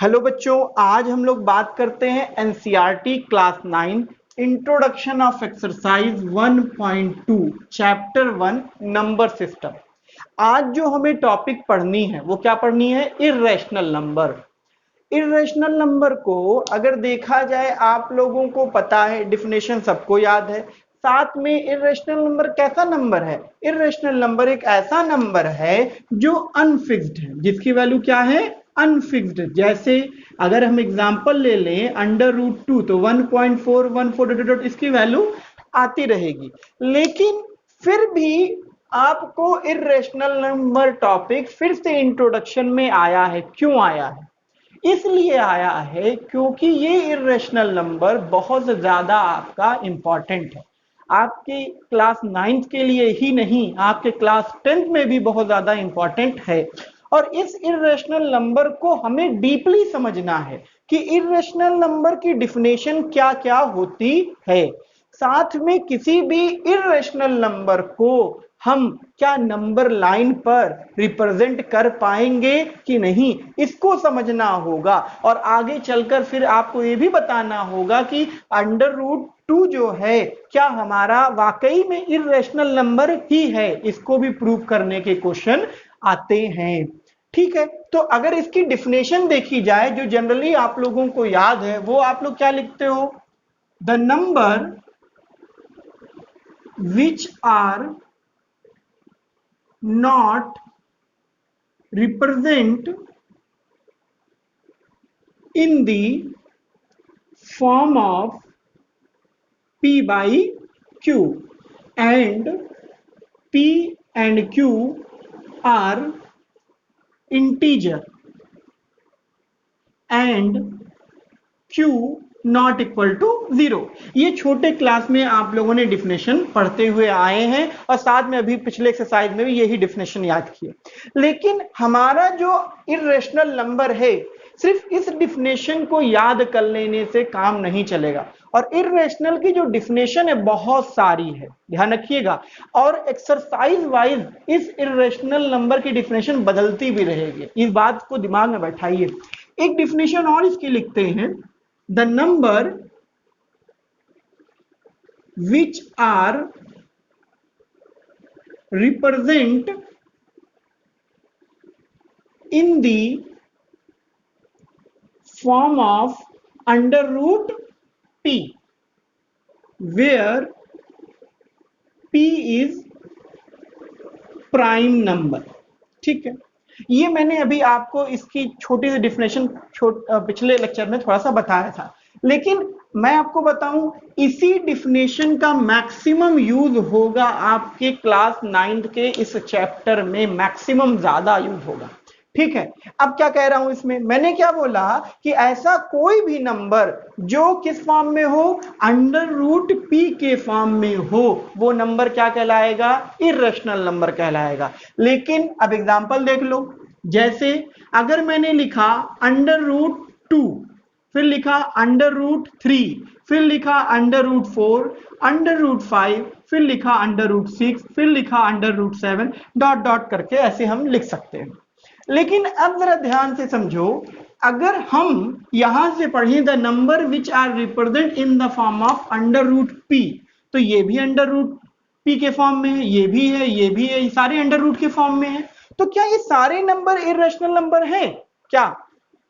Hello बच्चों, आज हम लोग बात करते हैं NCERT class 9 introduction of exercise 1.2 chapter 1 number system. आज जो हमें टॉपिक पढ़नी है वो क्या पढ़नी है? Irrational number. इर्रेशनल नंबर को अगर देखा जाए, आप लोगों को पता है, डिफिनेशन सबको याद है। साथ में इर्रेशनल नंबर कैसा नंबर है? इर्रेशनल नंबर एक ऐसा नंबर है जो अनफिक्स्ड है, जिसकी वैल्यू क्या है? अनफिक्स्ड। जैसे अगर हम एग्जांपल ले लें √2 तो 1.414 इसकी वैल्यू आती रहेगी। लेकिन फिर भी आपको इर्रेशनल नंबर टॉपिक फिर से इंट्रोडक्शन में आया है। क्यों आया है? इसलिए आया है क्योंकि ये इर्रेशनल नंबर बहुत ज्यादा आपका इंपॉर्टेंट है। आपके क्लास 9th के लिए ही नहीं, आपके क्लास 10th में भी बहुत ज्यादा इंपॉर्टेंट है। और इस इर्रेशनल नंबर को हमें डीपली समझना है कि इर्रेशनल नंबर की डिफिनेशन क्या क्या होती है। साथ में किसी भी इर्रेशनल नंबर को हम क्या नंबर लाइन पर रिप्रेजेंट कर पाएंगे कि नहीं, इसको समझना होगा। और आगे चलकर फिर आपको ये भी बताना होगा कि √2 जो है क्या हमारा वाकई में इर्रेशनल नंबर ही है। इसको भी प्रूव करने के क्वेश्चन आते हैं। ठीक है, तो अगर इसकी डिफिनेशन देखी जाए जो जनरली आप लोगों को याद है, वो आप लोग क्या लिखते हो? The number which are not represent in the form of p by q and p and q are integer and q not equal to 0। ये छोटे क्लास में आप लोगों ने डिफिनेशन पढ़ते हुए आए हैं और साथ में अभी पिछले एक्सरसाइज में भी यही डिफिनेशन याद किए। लेकिन हमारा जो इर्रेशनल नंबर है, सिर्फ इस डिफिनेशन को याद कर लेने से काम नहीं चलेगा। और इर्रेशनल की जो डिफिनेशन है बहुत सारी है, ध्यान रखिएगा। और एक्सरसाइज वाइज इस इर्रेशनल नंबर की डिफिनेशन बदलती भी रहेगी, इस बात को दिमाग में बैठाइए। एक डिफिनेशन और इसकी लिखते हैं, the number which are represent in the form of √p where p is prime number. ठीक है, ये मैंने अभी आपको इसकी छोटी सी डिफिनेशन पिछले लेक्चर में थोड़ा सा बताया था। लेकिन मैं आपको बताऊं, इसी डिफिनेशन का मैक्सिमम यूज होगा आपके क्लास 9th के इस चैप्टर में, मैक्सिमम ज्यादा यूज होगा। ठीक है, अब क्या कह रहा हूं इसमें? मैंने क्या बोला कि ऐसा कोई भी नंबर जो किस फॉर्म में हो? √p के फॉर्म में हो, वो नंबर क्या कहलाएगा? इर्रेशनल नंबर कहलाएगा। लेकिन अब एग्जांपल देख लो, जैसे अगर मैंने लिखा √2, फिर लिखा √3, फिर लिखा √4, √5, फिर लिखा √6, फिर लिखा √7, डॉट डॉट करके ऐसे हम लिख सकते हैं। लेकिन अब जरा ध्यान से समझो, अगर हम यहां से पढ़ें the number which are represent in the form of √p, तो ये भी √p के फॉर्म में है, ये भी है, ये भी है, ये सारे √रूट के फॉर्म में है। तो क्या ये सारे नंबर इर्रेशनल नंबर है? क्या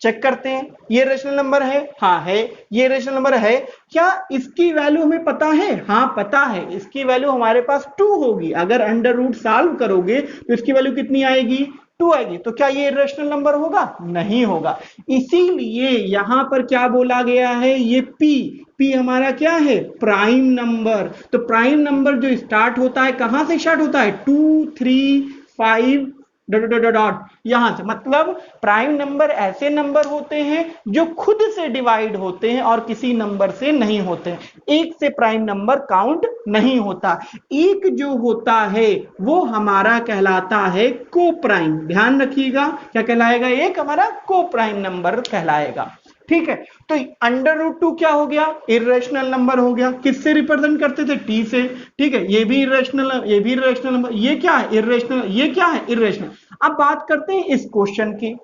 चेक करते हैं, ये रेशनल नंबर है? हाँ है। ये रेशनल नंबर है? क्या इसकी वैल्यू हमें पता है? हाँ पता है, इसकी वैल्यू हमारे पास 2 होगी। अगर √रूट सॉल्व करोगे तो इसकी वैल्यू कितनी आएगी? 2 आएगी। तो क्या ये इर्रेशनल नंबर होगा? नहीं होगा। इसीलिए यहां पर क्या बोला गया है? ये p हमारा क्या है? Prime number. तो प्राइम नंबर जो स्टार्ट होता है, कहां से स्टार्ट होता है? 2, 3, 5 डॉट यहां से। मतलब प्राइम नंबर ऐसे नंबर होते हैं जो खुद से डिवाइड होते हैं और किसी नंबर से नहीं होते हैं। एक से प्राइम नंबर काउंट नहीं होता। एक जो होता है वो हमारा कहलाता है को प्राइम। ध्यान रखिएगा, क्या कहलाएगा? एक हमारा को प्राइम नंबर कहलाएगा। ठीक है, तो √2 क्या हो गया? इर्रेशनल नंबर हो गया। किससे रिप्रेजेंट करते थे? टी से। ठीक है, ये भी इर्रेशनल, ये भी इर्रेशनल नंबर। ये क्या है? इर्रेशनल। ये क्या है? इर्रेशनल। अब बात करते हैं इस क्वेश्चन की।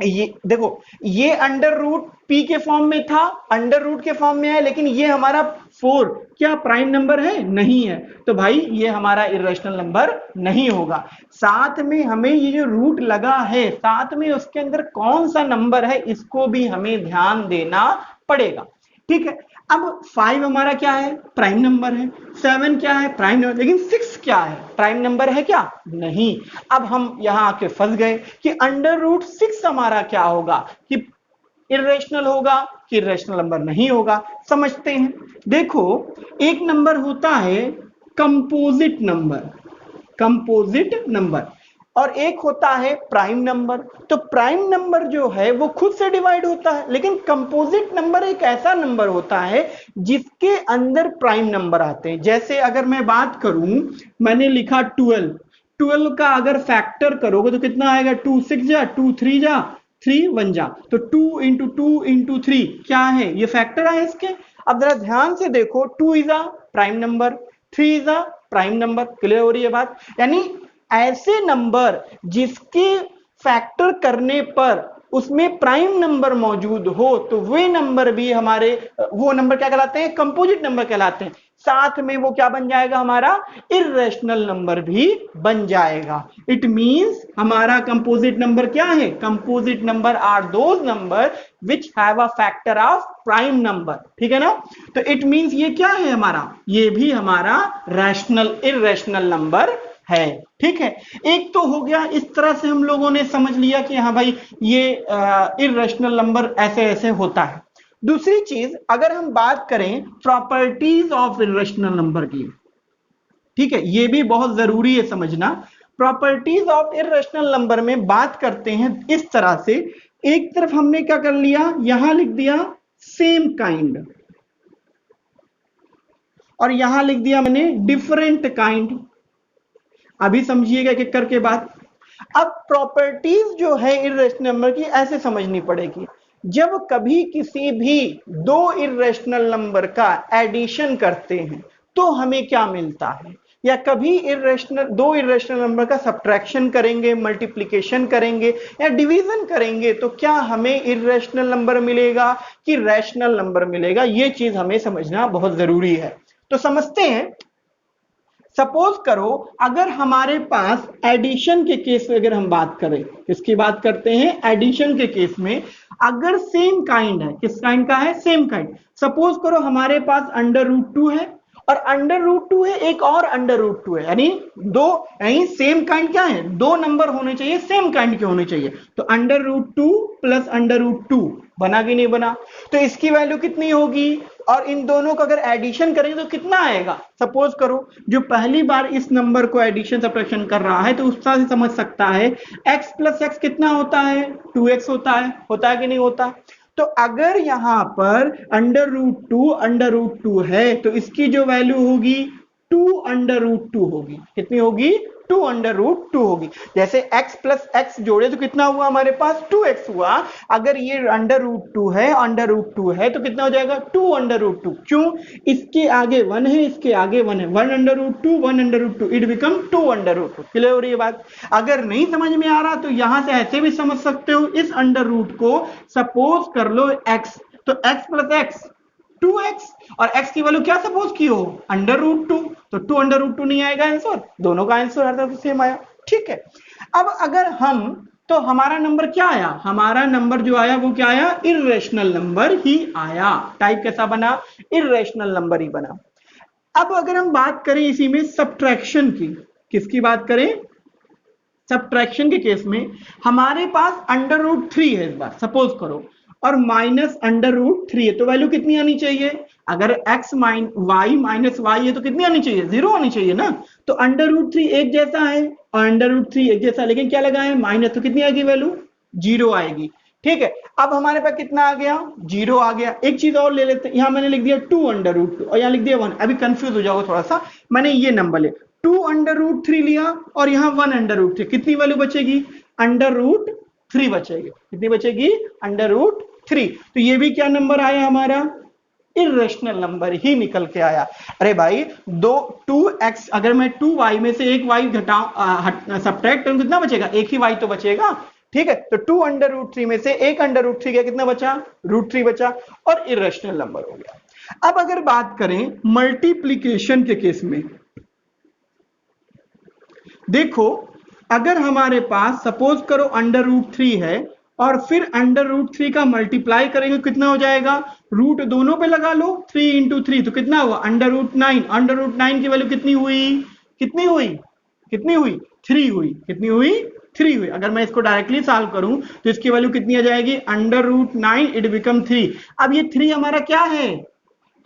ये देखो, ये अंडर रूट पी के फॉर्म में था, अंडर रूट के फॉर्म में है, लेकिन ये हमारा 4 क्या प्राइम नंबर है? नहीं है। तो भाई ये हमारा इर्रेशनल नंबर नहीं होगा। साथ में हमें ये जो रूट लगा है, साथ में उसके अंदर कौन सा नंबर है, इसको भी हमें ध्यान देना पड़ेगा। ठीक है, अब 5 हमारा क्या है? प्राइम नंबर है। 7 क्या है? Prime number. लेकिन 6 क्या है? प्राइम नंबर है क्या? नहीं। अब हम यहां आके फंस गए कि अंडर रूट 6 हमारा क्या होगा, कि इरेशनल होगा कि इरेशनल नंबर नहीं होगा। समझते हैं। देखो, एक नंबर होता है कंपोजिट नंबर, कंपोजिट नंबर, और एक होता है प्राइम नंबर। तो प्राइम नंबर जो है वो खुद से डिवाइड होता है, लेकिन कंपोजिट नंबर एक ऐसा नंबर होता है जिसके अंदर प्राइम नंबर आते हैं। जैसे अगर मैं बात करूं, मैंने लिखा 12, 12 का अगर फैक्टर करोगे तो कितना आएगा? 2 6 जा, 2 3 जा, 3 1 जा, तो 2 इंटू 2 इंटू 3 क्या है? ये फैक्टर है इसके। अब जरा ध्यान से देखो, 2 is a prime number, 3 is a prime number. Clear हो रही है बात? यानी ऐसे नंबर जिसके फैक्टर करने पर उसमें प्राइम नंबर मौजूद हो, तो वे नंबर भी हमारे, वो नंबर क्या कहलाते हैं? कंपोजिट नंबर कहलाते हैं। साथ में वो क्या बन जाएगा? हमारा इर्रेशनल नंबर भी बन जाएगा। इट मींस हमारा कंपोजिट नंबर क्या है? Composite number are those number which have a factor of prime number. ठीक है ना? तो इट मींस ये क्या है हमारा? ये भी हमारा रैशनल इर्रेशनल नंबर है। ठीक है, एक तो हो गया, इस तरह से हम लोगों ने समझ लिया कि हाँ भाई ये इर्रेशनल नंबर ऐसे ऐसे होता है। दूसरी चीज, अगर हम बात करें प्रॉपर्टीज ऑफ इर्रेशनल नंबर की, ठीक है, ये भी बहुत जरूरी है समझना। प्रॉपर्टीज ऑफ इर्रेशनल नंबर में बात करते हैं इस तरह से, एक तरफ हमने क्या कर लिया, यहां लिख दिया सेम काइंड, और यहां लिख दिया मैंने डिफरेंट काइंड। अभी समझिएगा एक एक करके बात। अब प्रॉपर्टीज जो है इर्रेशनल नंबर की ऐसे समझनी पड़ेगी। जब कभी किसी भी दो इर्रेशनल नंबर का एडिशन करते हैं तो हमें क्या मिलता है, या कभी दो इर्रेशनल नंबर का सब्ट्रैक्शन करेंगे, मल्टीप्लिकेशन करेंगे या डिवीजन करेंगे, तो क्या हमें इर्रेशनल नंबर मिलेगा कि रैशनल नंबर मिलेगा? ये चीज हमें समझना बहुत जरूरी है। तो समझते हैं। सपोज करो, अगर हमारे पास एडिशन के केस में अगर हम बात करें, किसकी बात करते हैं? एडिशन के केस में अगर सेम काइंड है, किस काइंड का है? Same kind. सपोज करो हमारे पास अंडर रूट 2 है और अंडर रूट 2 है, एक और अंडर रूट 2 है, यानी दो, यानी सेम काइंड क्या है? दो नंबर होने चाहिए, सेम काइंड के होने चाहिए। तो under root 2 plus under root 2 बना कि नहीं बना? तो इसकी वैल्यू कितनी होगी? और इन दोनों का अगर एडिशन करेंगे तो कितना आएगा? सपोज करो जो पहली बार इस नंबर को एडिशन सब्ट्रैक्शन कर रहा है तो उस तरह से समझ सकता है x प्लस एक्स कितना होता है? 2x होता है कि नहीं होता? तो अगर यहां पर अंडर रूट टू है तो इसकी जो वैल्यू होगी 2 अंडर रूट 2 होगी। कितनी होगी? 2 अंडर रूट 2 होगी। जैसे x प्लस एक्स जोड़े तो कितना हुआ हमारे पास? 2x हुआ। अगर ये अंडर रूट 2 है, अंडर रूट 2 है तो कितना हो जाएगा? 2 अंडर रूट 2। क्यों? इसके आगे 1 है, इसके आगे 1 है, 1 under root 2, 1 under root 2, it become 2 under root 2। Clear हो रही है बात? अगर नहीं समझ में आ रहा तो यहां से ऐसे भी समझ सकते हो, इस अंडर रूट को सपोज कर लो x, तो x प्लस एक्स 2x, और x की वैल्यू क्या सपोज की हो? अंडर रूट 2, तो 2 अंडर रूट 2 नहीं आएगा आंसर, दोनों का आंसर हर तरफ सेम आया। ठीक है, अब अगर हम, तो हमारा नंबर क्या आया? हमारा नंबर जो आया वो क्या आया? इर्रेशनल नंबर ही आया। टाइप कैसा बना? इर्रेशनल नंबर ही बना। अब अगर हम बात करें इसी में सब्ट्रैक्शन की, किसकी बात करें? सब्ट्रैक्शन के केस में हमारे पास अंडर रूट 3 है इस बार, सपोज करो, और माइनस अंडर रूट 3 है, तो वैल्यू कितनी आनी चाहिए? अगर x वाई माइनस वाई है तो कितनी आनी चाहिए? 0 आनी चाहिए ना। तो अंडर रूट 3 एक जैसा है और अंडर रूट 3 एक जैसा, लेकिन क्या लगा है? माइनस, तो कितनी आएगी वैल्यू? 0 आएगी। ठीक है, अब हमारे पास कितना आ गया? 0 आ गया। एक चीज और ले लेते हैं, यहां मैंने लिख दिया 2 अंडर रूट 2 और यहां लिख दिया 1। अभी कंफ्यूज हो जाओगे थोड़ा सा, मैंने ये नंबर ले 2 अंडर रूट 3 लिया और यहां 1 अंडर रूट 3, कितनी वैल्यू बचेगी? अंडर रूट 3 बचेगी। कितनी बचेगी? Under root 3। तो ये भी क्या नंबर आया हमारा? इर्रेशनल नंबर ही निकल के आया। अरे भाई, 2x, अगर मैं 2y में से एक y घटाऊं, सब्ट्रैक्ट करूं, कितना बचेगा? एक ही y तो बचेगा। ठीक है, तो 2 अंडर रूट 3 में से एक अंडर रूट 3 गया, कितना बचा, रूट 3 बचा और इरेशनल नंबर हो गया। अब अगर बात करें मल्टीप्लीकेशन के केस में, देखो अगर हमारे पास सपोज करो अंडर रूट 3 है और फिर अंडर रूट 3 का मल्टीप्लाई करेंगे कितना हो जाएगा, रूट दोनों पे लगा लो, 3 इंटू 3 तो कितना हुआ अंडर रूट 9। अंडर रूट 9 की वैल्यू कितनी हुई, कितनी हुई, कितनी हुई, 3 हुई, कितनी हुई, 3 हुई। अगर मैं इसको डायरेक्टली सॉल्व करूं तो इसकी वैल्यू कितनी आ जाएगी, अंडर रूट 9 इट बिकम 3। अब ये 3 हमारा क्या है,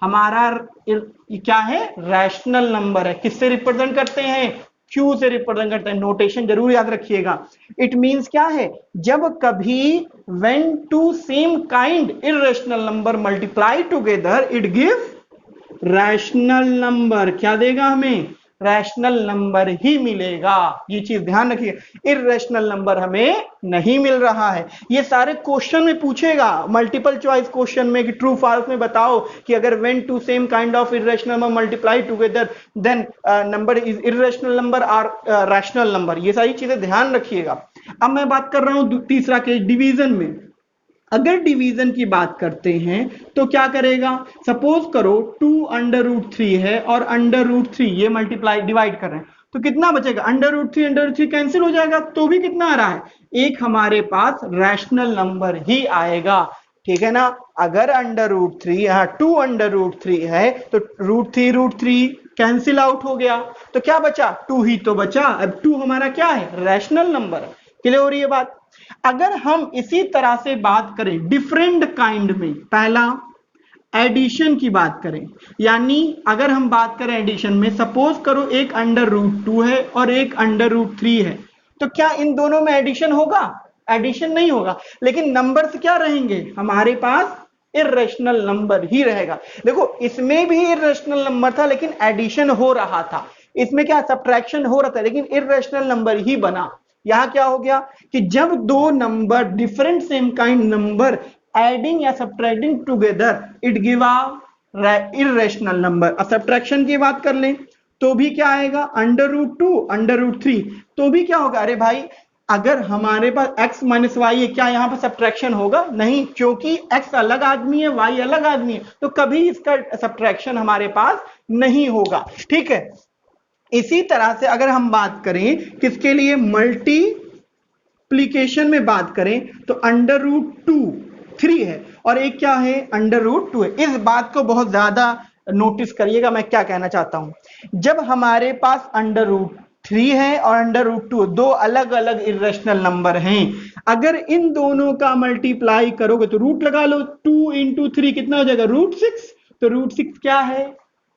हमारा क्या है, रैशनल नंबर है। किससे रिप्रेजेंट करते हैं, Q से रिप्रेजेंट करते हैं। नोटेशन जरूर याद रखिएगा। इट मींस क्या है, जब कभी when two same kind irrational number multiply together it gives rational number. क्या देगा हमें, रैशनल नंबर ही मिलेगा। ये चीज ध्यान रखिए, इररेशनल नंबर हमें नहीं मिल रहा है। ये सारे क्वेश्चन में पूछेगा, मल्टीपल चॉइस क्वेश्चन में कि ट्रू फॉल्स में बताओ कि अगर when two same kind of irrational number multiply together then number is irrational number और रैशनल नंबर। ये सारी चीजें ध्यान रखिएगा। अब मैं बात कर रहा हूं तीसरा केस डिवीजन में। अगर डिवीजन की बात करते हैं तो क्या करेगा, सपोज करो 2 अंडर रूट 3 है और अंडर रूट 3 ये मल्टीप्लाई डिवाइड कर रहे हैं तो कितना बचेगा, अंडर रूट 3 कैंसिल हो जाएगा तो भी कितना आ रहा है, एक हमारे पास रैशनल नंबर ही आएगा। ठीक है ना, अगर अंडर रूट 3 यहां 2 अंडर रूट 3 है तो रूट 3 कैंसिल आउट हो गया तो क्या बचा, 2 ही तो बचा। अब 2 हमारा क्या है, रैशनल नंबर। क्लियर हो रही है बात। अगर हम इसी तरह से बात करें डिफरेंट काइंड में, पहला एडिशन की बात करें, यानी अगर हम बात करें एडिशन में, सपोज करो एक अंडर रूट 2 है और एक अंडर रूट 3 है तो क्या इन दोनों में एडिशन होगा, एडिशन नहीं होगा, लेकिन नंबर्स क्या रहेंगे हमारे पास, इररेशनल नंबर ही रहेगा। देखो इसमें भी इररेशनल नंबर था लेकिन एडिशन हो रहा था, इसमें क्या सब्ट्रैक्शन हो रहा था लेकिन इररेशनल नंबर ही बना। यहां क्या हो गया कि जब दो number different same kind number adding या subtracting together it give a irrational number. Subtraction की बात कर लें तो भी क्या आएगा, अंडर रूट 2 अंडर रूट 3 तो भी क्या होगा, अरे भाई अगर हमारे पास x माइनस वाई है क्या यहां पर सब्ट्रैक्शन होगा, नहीं, क्योंकि x अलग आदमी है y अलग आदमी है तो कभी इसका सब्ट्रैक्शन हमारे पास नहीं होगा। ठीक है, इसी तरह से अगर हम बात करें किसके लिए, मल्टीप्लीकेशन में बात करें तो अंडर रूट 2 3 है और एक क्या है, अंडर रूट 2 है। इस बात को बहुत ज्यादा नोटिस करिएगा मैं क्या कहना चाहता हूं। जब हमारे पास अंडर रूट 3 है और अंडर रूट 2 दो अलग अलग इररेशनल नंबर हैं, अगर इन दोनों का मल्टीप्लाई करोगे तो रूट लगा लो, 2 इंटू 3 कितना हो जाएगा, रूट 6। तो रूट 6 क्या है,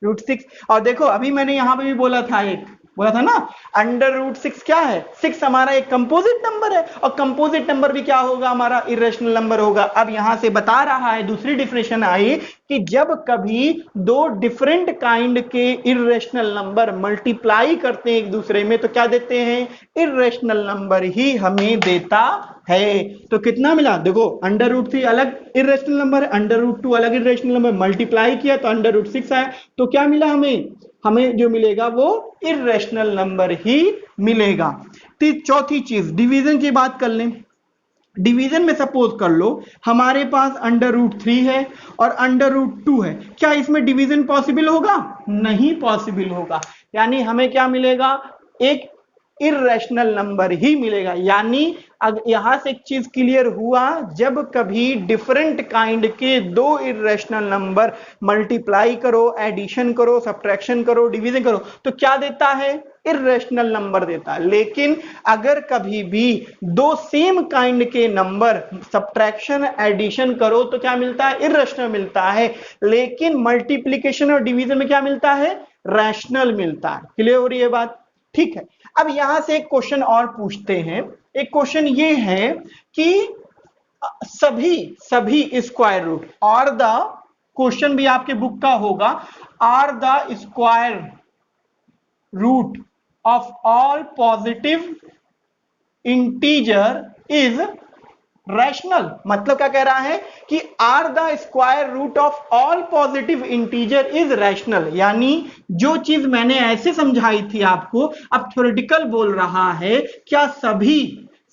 रूट 6। और देखो अभी मैंने यहां पे भी बोला था ना, अंडर रूट 6 क्या है, 6 हमारा एक कंपोजिट नंबर है और कंपोजिट नंबर भी क्या होगा, हमारा इररेशनल नंबर होगा। अब यहां से बता रहा है, दूसरी डिफिनेशन आई कि जब कभी दो डिफरेंट काइंड के इररेशनल नंबर मल्टीप्लाई करते हैं एक दूसरे में तो क्या देते हैं, इररेशनल नंबर ही हमें देता है। तो कितना मिला, देखो अंडर रूट 3 अलग इररेशनल नंबर है, अंडर रूट 2 अलग इररेशनल नंबर, मल्टीप्लाई किया तो अंडर रूट 6 आया तो क्या मिला हमें जो मिलेगा वो इररेशनल नंबर ही मिलेगा। तो चौथी चीज डिवीजन की बात कर लें। डिवीजन में सपोज कर लो हमारे पास अंडर रूट 3 है और अंडर रूट 2 है, क्या इसमें डिवीजन पॉसिबल होगा, नहीं पॉसिबल होगा। यानी हमें क्या मिलेगा, एक इररेशनल नंबर ही मिलेगा। यानी यहां से एक चीज क्लियर हुआ, जब कभी डिफरेंट काइंड के दो इररेशनल नंबर मल्टीप्लाई करो, एडिशन करो, सब्ट्रैक्शन करो, डिवीजन करो तो क्या देता है, इररेशनल नंबर देता है। लेकिन अगर कभी भी दो सेम काइंड के नंबर सब्ट्रैक्शन एडिशन करो तो क्या मिलता है, इररेशनल मिलता है। लेकिन मल्टीप्लीकेशन और डिवीजन में क्या मिलता है, रैशनल मिलता है। क्लियर हो रही है बात। ठीक है, अब यहां से एक क्वेश्चन और पूछते हैं। एक क्वेश्चन ये है कि सभी स्क्वायर रूट और द, क्वेश्चन भी आपके बुक का होगा, are the square root of all positive integer is rational. मतलब क्या कह रहा है कि are the square root of all positive integer is rational. यानी जो चीज मैंने ऐसे समझाई थी आपको अब थ्योरेटिकल बोल रहा है, क्या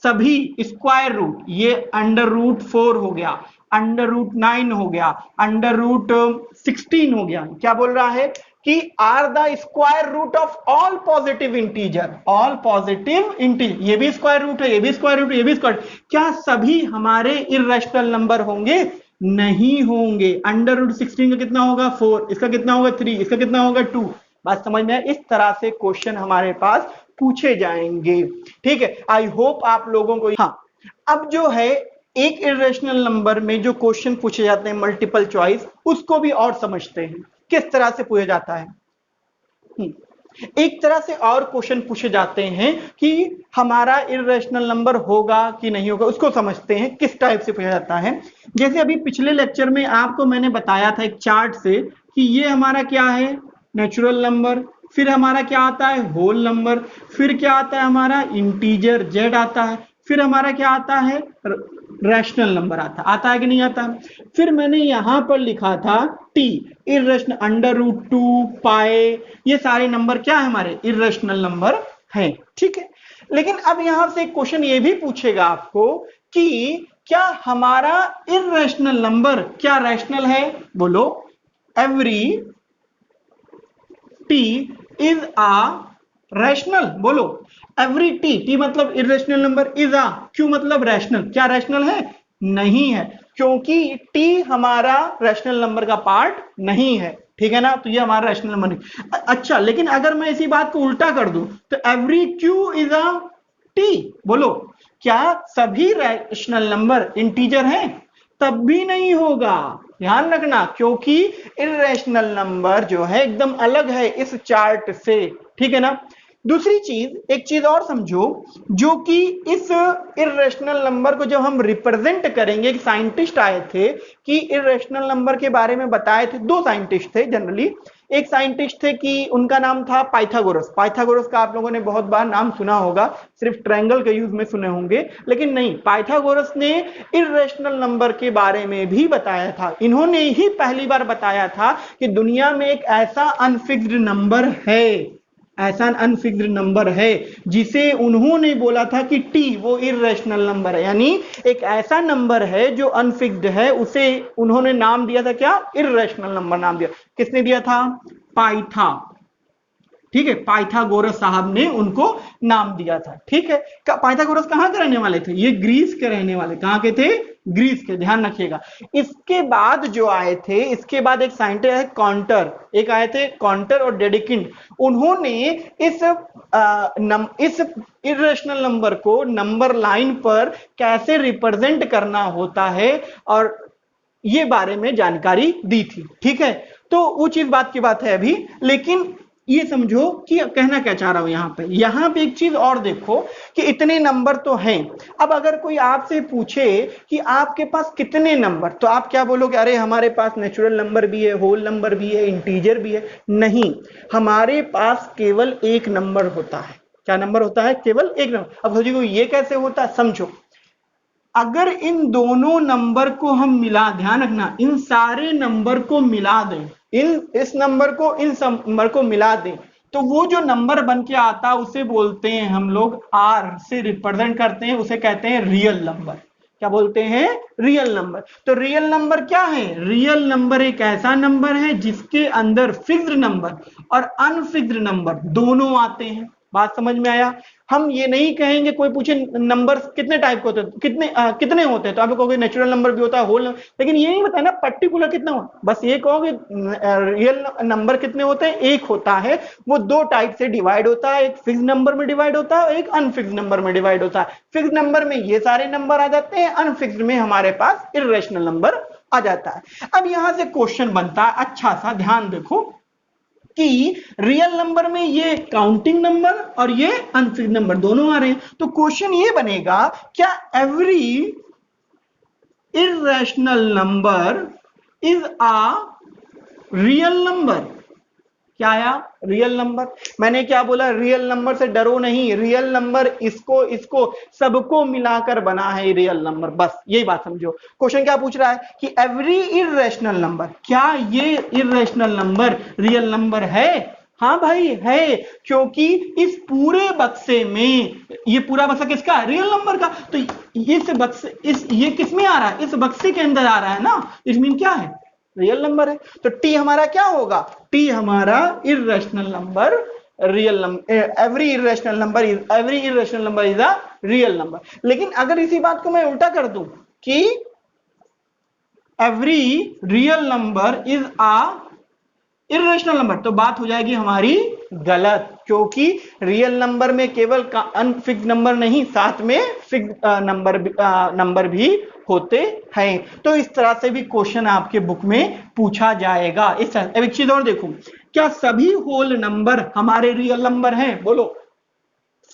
सभी स्क्वायर रूट, ये √4 हो गया, √9 हो गया, √16 हो गया, क्या बोल रहा है कि are the square root of all positive integer, all positive integer, ये भी स्क्वायर रूट है, ये भी स्क्वायर रूट है, ये भी स्क्वायर, क्या सभी हमारे इर्रेशनल नंबर होंगे? नहीं होंगे। √16 का कितना होगा 4, इसका कितना होगा 3, इसका कितना होगा 2। बात समझ में? इस तरह से क्वेश्चन हमारे पास पूछे जाएंगे। ठीक है, आई होप आप लोगों को। हाँ, अब जो है एक इर्रेशनल नंबर में जो क्वेश्चन पूछे जाते हैं मल्टीपल चॉइस, उसको भी और समझते हैं किस तरह से पूछा जाता है। एक तरह से और क्वेश्चन पूछे जाते हैं कि हमारा इर्रेशनल नंबर होगा कि नहीं होगा, उसको समझते हैं किस टाइप से पूछा जाता है। जैसे अभी पिछले लेक्चर में आपको मैंने बताया था एक चार्ट से कि ये हमारा क्या है, नेचुरल नंबर, फिर हमारा क्या आता है, होल नंबर, फिर क्या आता है हमारा इंटीजर जेड आता है, फिर हमारा क्या आता है, रैशनल नंबर आता है कि नहीं आता। फिर मैंने यहां पर लिखा था टी, इर्रेशनल, √2 पाई, ये सारे नंबर क्या है हमारे इर्रेशनल नंबर हैं। ठीक है, लेकिन अब यहां से एक क्वेश्चन ये भी पूछेगा आपको कि क्या हमारा इर्रेशनल नंबर क्या रैशनल है? बोलो, एवरी टी इज रैशनल। बोलो, एवरी टी मतलब इरेशनल नंबर, इज क्यों मतलब रैशनल, क्या रैशनल है? नहीं है, क्योंकि टी हमारा रैशनल नंबर का पार्ट नहीं है। ठीक है ना, तो ये हमारा रैशनल नंबर नहीं। अच्छा, लेकिन अगर मैं इसी बात को उल्टा कर दूं तो एवरी क्यू इज टी। बोलो, क्या सभी रैशनल नंबर इंटीजर हैं? तब भी नहीं होगा, ध्यान रखना, क्योंकि इर्रेशनल नंबर जो है एकदम अलग है इस चार्ट से। ठीक है ना। दूसरी चीज, एक चीज और समझो, जो कि इस इर्रेशनल नंबर को जब हम रिप्रेजेंट करेंगे, एक साइंटिस्ट आए थे कि इर्रेशनल नंबर के बारे में बताए थे, दो साइंटिस्ट थे जनरली। एक साइंटिस्ट थे कि उनका नाम था पाइथागोरस। पाइथागोरस का आप लोगों ने बहुत बार नाम सुना होगा, सिर्फ ट्रायंगल के यूज में सुने होंगे, लेकिन नहीं, पाइथागोरस ने इर्रेशनल नंबर के बारे में भी बताया था। इन्होंने ही पहली बार बताया था कि दुनिया में एक ऐसा अनफिक्स्ड नंबर है, ऐसा अनफिक्स्ड नंबर है जिसे उन्होंने बोला था कि टी वो इर्रेशनल नंबर है, यानी एक ऐसा नंबर है जो अनफिक्स्ड है, उसे उन्होंने नाम दिया था क्या, इर्रेशनल नंबर नाम दिया। किसने दिया था? पाइथा। ठीक है, पाइथागोरस साहब ने उनको नाम दिया था। ठीक है, पाइथागोरस कहां के रहने वाले थे? ये ग्रीस के रहने वाले। कहां के थे? ग्रीस के, ध्यान रखिएगा। इसके बाद जो आए थे, इसके बाद एक साइंटिस्ट है कॉन्टर, एक आए थे कॉन्टर और डेडिकिंड। उन्होंने इस इर्रेशनल नंबर को नंबर लाइन पर कैसे रिप्रेजेंट करना होता है और ये बारे में जानकारी दी थी। ठीक है, तो वो चीज बात की बात है अभी, लेकिन ये समझो कि कहना क्या चाह रहा हूं यहां पे एक चीज और देखो कि इतने नंबर तो हैं। अब अगर कोई आपसे पूछे कि आपके पास कितने नंबर, तो आप क्या बोलोगे? अरे हमारे पास नेचुरल नंबर भी है, होल नंबर भी है, इंटीजर भी है। नहीं, हमारे पास केवल एक नंबर होता है। क्या नंबर होता है? केवल एक नंबर। अब सोचिए ये कैसे होता है, समझो। अगर इन दोनों नंबर को हम मिला, ध्यान रखना, इन सारे नंबर को मिला दें, इस नंबर को इन नंबर को मिला दें, तो वो जो नंबर बन के आता है उसे बोलते हैं हम लोग, आर से रिप्रेजेंट करते हैं, उसे कहते हैं रियल नंबर। क्या बोलते हैं? Real number. तो रियल नंबर क्या है? रियल नंबर एक ऐसा नंबर है जिसके अंदर फिक्स्ड नंबर और अनफिक्स्ड नंबर दोनों आते हैं। बात समझ में आया? हम ये नहीं कहेंगे, कोई पूछे नंबर कितने टाइप के होते हैं, कितने होते हैं, तो आप कहोगे नेचुरल नंबर भी होता है, होल नंबर, लेकिन ये नहीं बताया ना पर्टिकुलर कितना हो। बस ये कहोगे रियल नंबर कितने होते हैं, एक होता है। वो दो टाइप से डिवाइड होता है, एक फिक्स नंबर में डिवाइड होता है, एक अनफिक्स नंबर में डिवाइड होता है। फिक्स नंबर में ये सारे नंबर आ जाते हैं, अनफिक्स्ड में हमारे पास इर्रेशनल नंबर आ जाता है। अब यहां से क्वेश्चन बनता है, अच्छा सा ध्यान देखो कि रियल नंबर में ये काउंटिंग नंबर और ये अनफिक्स्ड नंबर दोनों आ रहे हैं। तो क्वेश्चन ये बनेगा, क्या every irrational number is real number? क्या आया? Real number. मैंने क्या बोला? रियल नंबर से डरो नहीं, रियल नंबर इसको सबको मिलाकर बना है रियल नंबर, बस यही बात समझो। क्वेश्चन क्या पूछ रहा है कि एवरी इर्रेशनल नंबर, क्या ये इर्रेशनल नंबर रियल नंबर है? हाँ भाई है, क्योंकि इस पूरे बक्से में, ये पूरा बक्सा किसका, रियल नंबर का, तो इस बक्से, ये किस में आ रहा है, इस बक्से के अंदर आ रहा है ना, इट मीन क्या है, रियल नंबर है। तो टी हमारा क्या होगा, टी हमारा irrational number, real number, every irrational number is a real number. लेकिन अगर इसी बात को मैं उल्टा कर दूं कि every real number is a irrational number, तो बात हो जाएगी हमारी गलत, क्योंकि रियल नंबर में केवल अनफिक्स्ड नंबर नहीं, साथ में फिक्स्ड नंबर भी होते हैं। तो इस तरह से भी क्वेश्चन आपके बुक में पूछा जाएगा। इस तरह एक चीज और देखो, क्या सभी होल नंबर हमारे रियल नंबर हैं, बोलो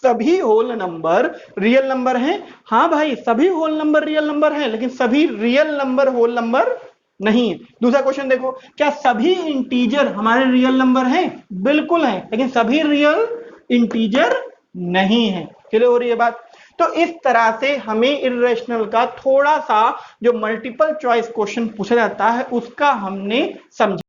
सभी होल नंबर रियल नंबर हैं? हाँ भाई, सभी होल नंबर रियल नंबर हैं, लेकिन सभी रियल नंबर होल नंबर नहीं है। दूसरा क्वेश्चन देखो, क्या सभी इंटीजर हमारे रियल नंबर हैं? बिल्कुल हैं, लेकिन सभी रियल इंटीजर नहीं है। क्लियर हो रही है बात? तो इस तरह से हमें इर्रेशनल का थोड़ा सा जो मल्टीपल चॉइस क्वेश्चन पूछा जाता है उसका हमने समझा।